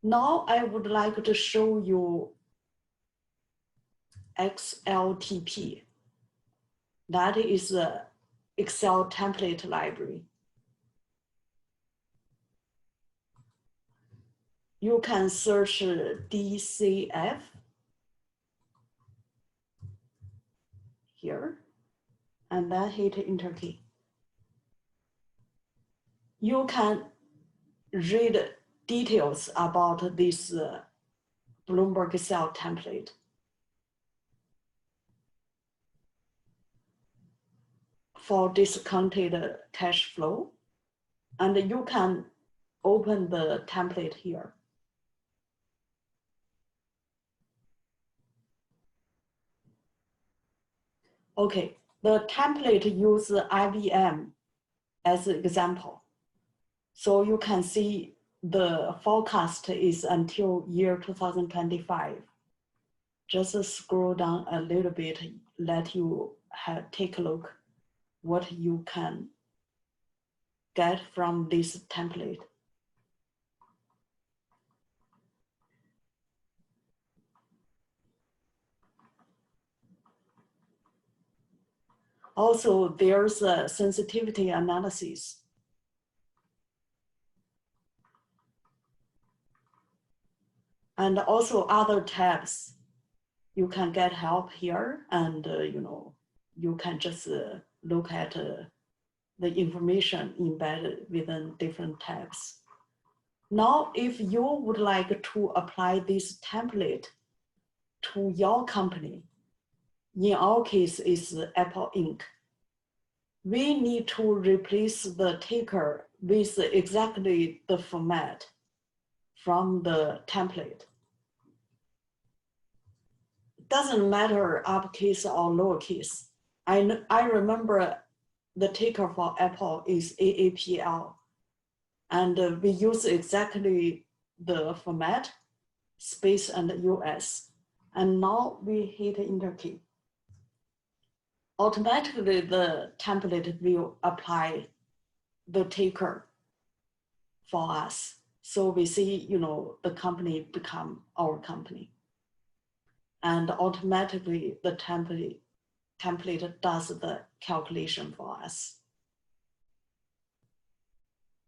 Now I would like to show you XLTP. That is the Excel template library. You can search DCF here, and then hit Enter key. You can read details about this Bloomberg Excel template. For discounted cash flow, and you can open the template here. Okay, the template uses IBM as an example. So you can see the forecast is until year 2025. Just scroll down a little bit, let you take a look what you can get from this template. Also, there's a sensitivity analysis. And also other tabs. You can get help here, and you can just look at the information embedded within different tabs. Now, if you would like to apply this template to your company, in our case is Apple Inc., we need to replace the ticker with exactly the format from the template. Doesn't matter uppercase or lowercase. I remember the ticker for Apple is AAPL, and we use exactly the format, space and US. And now we hit Enter key. Automatically, the template will apply the ticker for us. So we see, the company become our company. And automatically the template does the calculation for us.